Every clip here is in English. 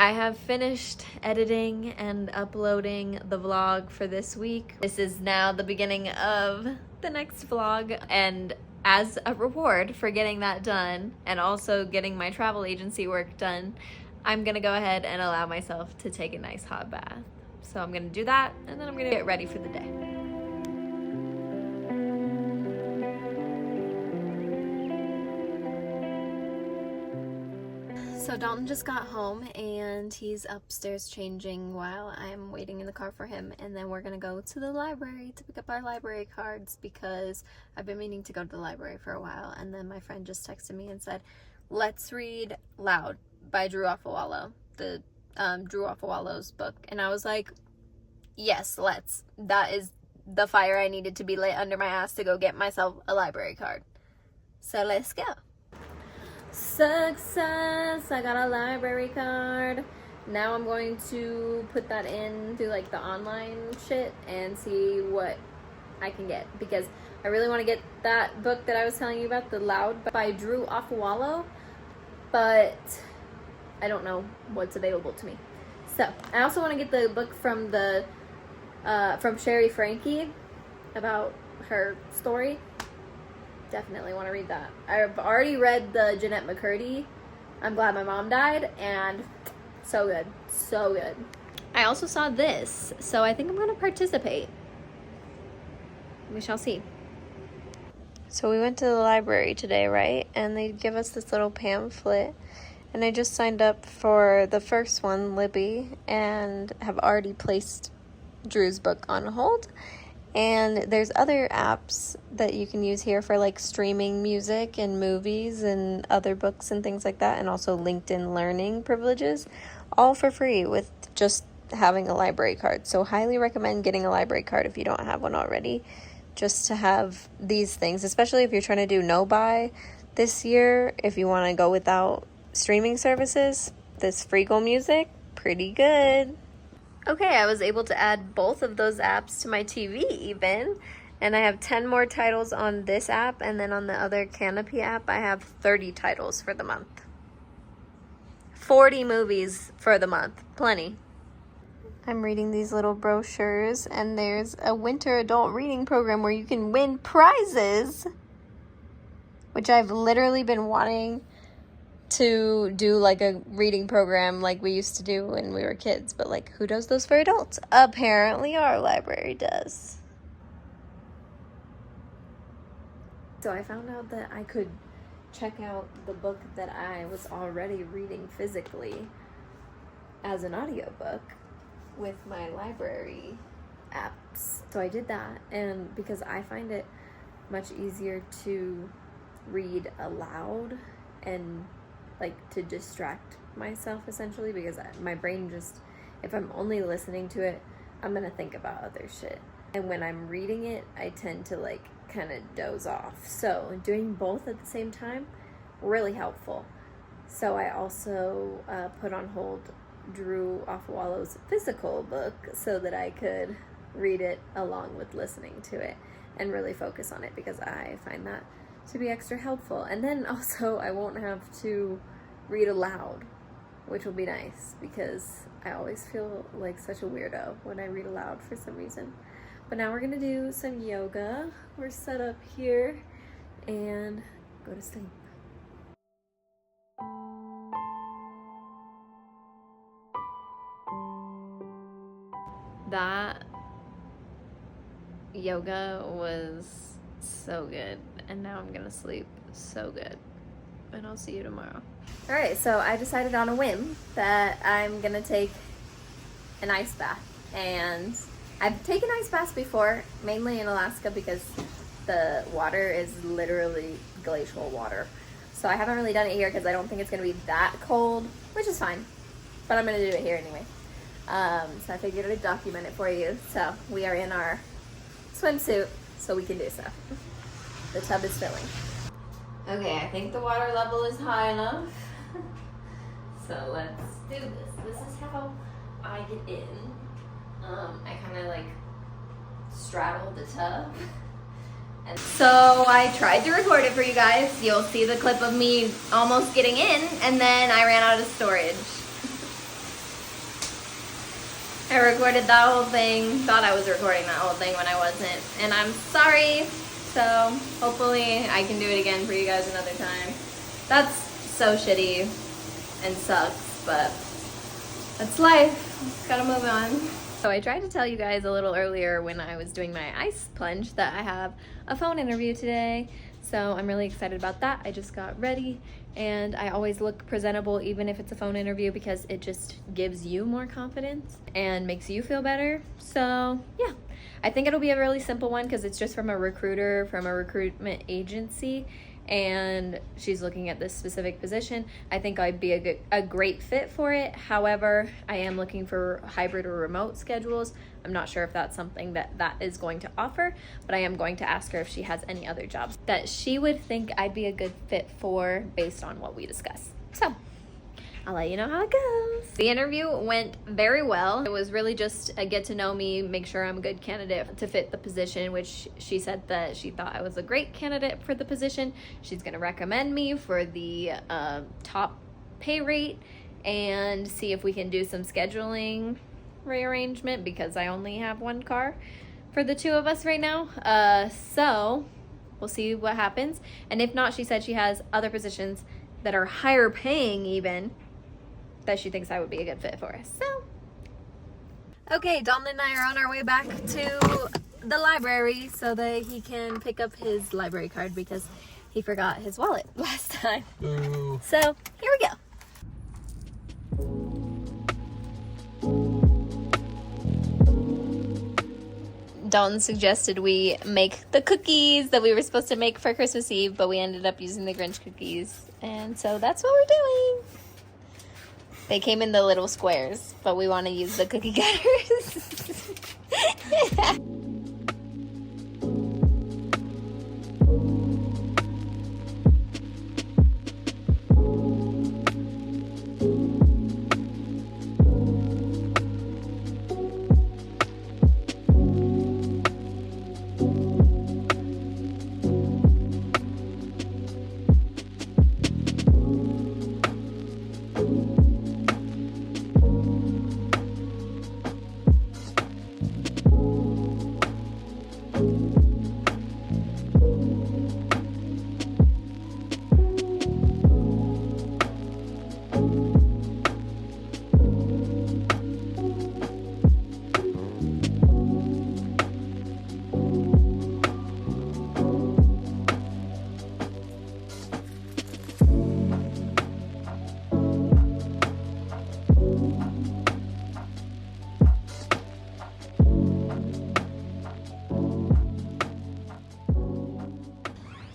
I have finished editing and uploading the vlog for this week. This is now the beginning of the next vlog, and as a reward for getting that done and also getting my travel agency work done, I'm gonna go ahead and allow myself to take a nice hot bath. So I'm gonna do that, and then I'm gonna get ready for the day. So Dalton just got home and he's upstairs changing while I'm waiting in the car for him, and then we're gonna go to the library to pick up our library cards because I've been meaning to go to the library for a while, and then my friend just texted me and said, let's read Loud by Drew Afawalo, the Drew Afawalo's book, and I was like, yes, let's. That is the fire I needed to be lit under my ass to go get myself a library card. So let's go. Success! I got a library card. Now I'm going to put that in through like the online shit and see what I can get, because I really want to get that book that I was telling you about, The Loud by Drew Afawalo, but I don't know what's available to me. So I also want to get the book from the from Sherry Frankie about her story. Definitely want to read that. I've already read the Jeanette McCurdy, I'm Glad My Mom Died, and so good. So good. I also saw this, so I think I'm going to participate. We shall see. So we went to the library today, right? And they give us this little pamphlet, and I just signed up for the first one, Libby, and have already placed Drew's book on hold. And there's other apps that you can use here for like streaming music and movies and other books and things like that, and also LinkedIn Learning privileges, all for free with just having a library card. So highly recommend getting a library card if you don't have one already, just to have these things, especially if you're trying to do no buy this year. If you want to go without streaming services, this Freegal Music, pretty good. Okay, I was able to add both of those apps to my TV even, and I have 10 more titles on this app, and then on the other Canopy app I have 30 titles for the month. 40 movies for the month, plenty. I'm reading these little brochures, and there's a winter adult reading program where you can win prizes, which I've literally been wanting to do, like a reading program like we used to do when we were kids, but like, who does those for adults? Apparently our library does. So I found out that I could check out the book that I was already reading physically as an audiobook with my library apps. So I did that, and because I find it much easier to read aloud and like to distract myself essentially, because my brain just, if I'm only listening to it, I'm gonna think about other shit, and when I'm reading it I tend to like kind of doze off. So doing both at the same time, really helpful. So I also put on hold Drew Afawalo's physical book so that I could read it along with listening to it and really focus on it, because I find that to be extra helpful. And then also I won't have to read aloud, which will be nice, because I always feel like such a weirdo when I read aloud for some reason. But now we're gonna do some yoga. We're set up here and go to sleep. That yoga was so good, and now I'm gonna sleep so good, and I'll see you tomorrow. All right, so I decided on a whim that I'm gonna take an ice bath, and I've taken ice baths before, mainly in Alaska, because the water is literally glacial water. So I haven't really done it here because I don't think it's gonna be that cold, which is fine, but I'm gonna do it here anyway. So I figured I'd document it for you. So we are in our swimsuit, so we can do so. The tub is filling. Okay, I think the water level is high enough. So let's do this. This is how I get in. I kind of like straddle the tub. And so I tried to record it for you guys. You'll see the clip of me almost getting in, and then I ran out of storage. I recorded that whole thing, thought I was recording that whole thing when I wasn't, and I'm sorry. So hopefully I can do it again for you guys another time. That's so shitty and sucks, but that's life. Gotta move on. So I tried to tell you guys a little earlier when I was doing my ice plunge that I have a phone interview today. So I'm really excited about that. I just got ready and I always look presentable even if it's a phone interview because it just gives you more confidence and makes you feel better. So yeah, I think it'll be a really simple one because it's just from a recruiter from a recruitment agency and she's looking at this specific position. I think I'd be a great fit for it. However, I am looking for hybrid or remote schedules. I'm not sure if that's something that is going to offer, but I am going to ask her if she has any other jobs that she would think I'd be a good fit for based on what we discuss. So I'll let you know how it goes. The interview went very well. It was really just a get to know me, make sure I'm a good candidate to fit the position, which she said that she thought I was a great candidate for the position. She's gonna recommend me for the top pay rate and see if we can do some scheduling rearrangement because I only have one car for the two of us right now. So we'll see what happens. And if not, she said she has other positions that are higher paying even that she thinks I would be a good fit for. So, okay, Dalton and I are on our way back to the library so that he can pick up his library card because he forgot his wallet last time. Ooh. So, here we go. Dalton suggested we make the cookies that we were supposed to make for Christmas Eve, but we ended up using the Grinch cookies. And so that's what we're doing. They came in the little squares, but we want to use the cookie cutters.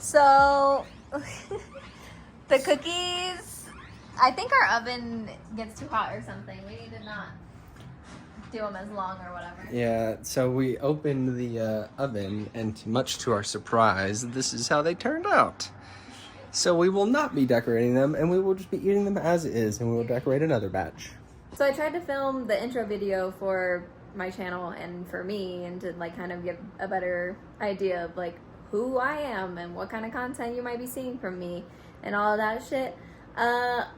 So, the cookies, I think our oven gets too hot or something. We need to not do them as long or whatever. Yeah, so we opened the oven, and much to our surprise, this is how they turned out. So we will not be decorating them, and we will just be eating them as is, and we will decorate another batch. So I tried to film the intro video for my channel and for me and to like kind of give a better idea of like who I am and what kind of content you might be seeing from me and all of that shit.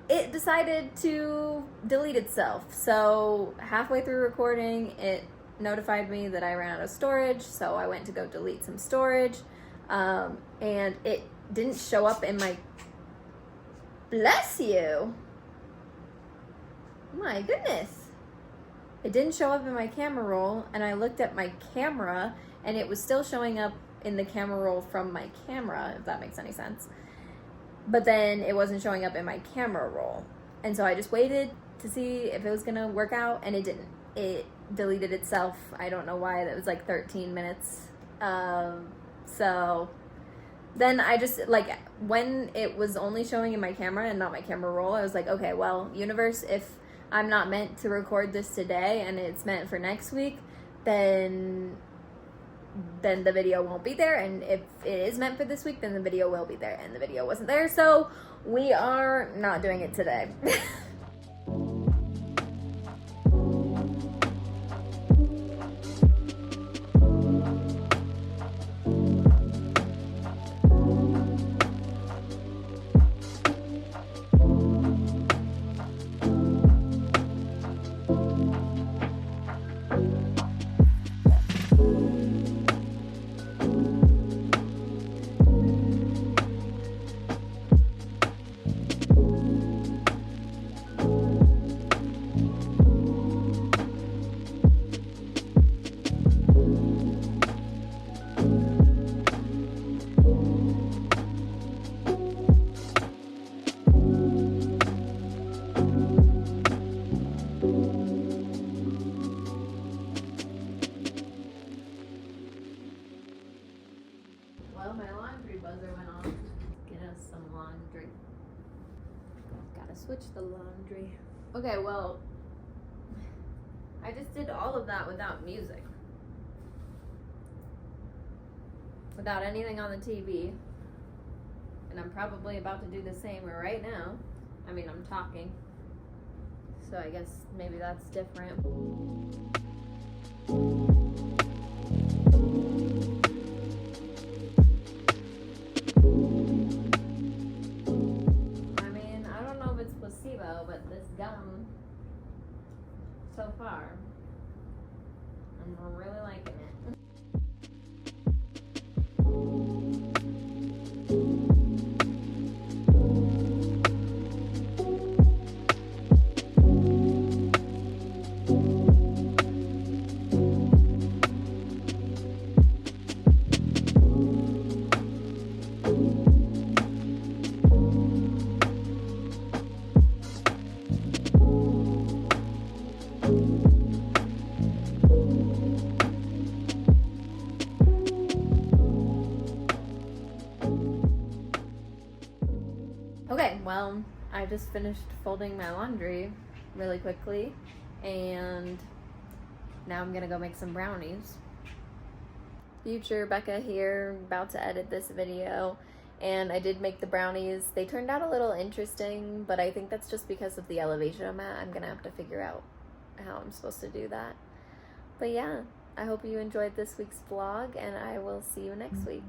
It decided to delete itself. So halfway through recording, it notified me that I ran out of storage. So I went to go delete some storage. And it didn't show up in my, bless you. My goodness. It didn't show up in my camera roll, and I looked at my camera and it was still showing up in the camera roll from my camera, if that makes any sense. But then it wasn't showing up in my camera roll. And so I just waited to see if it was gonna work out, and it didn't. It deleted itself. I don't know why. That was like 13 minutes. So then I just, like, when it was only showing in my camera and not my camera roll, I was like, okay, well, universe, if I'm not meant to record this today and it's meant for next week, then the video won't be there, and if it is meant for this week, then the video will be there, and the video wasn't there, so we are not doing it today. I just did all of that without music. Without anything on the TV. And I'm probably about to do the same right now. I mean, I'm talking. So I guess maybe that's different. I mean, I don't know if it's placebo, but this gum, so far, I'm really liking it. Okay, well, I just finished folding my laundry really quickly, and now I'm gonna go make some brownies. Future Becca here, about to edit this video, and I did make the brownies. They turned out a little interesting, but I think that's just because of the elevation I'm at. I'm gonna have to figure out how I'm supposed to do that. But yeah, I hope you enjoyed this week's vlog, and I will see you next week.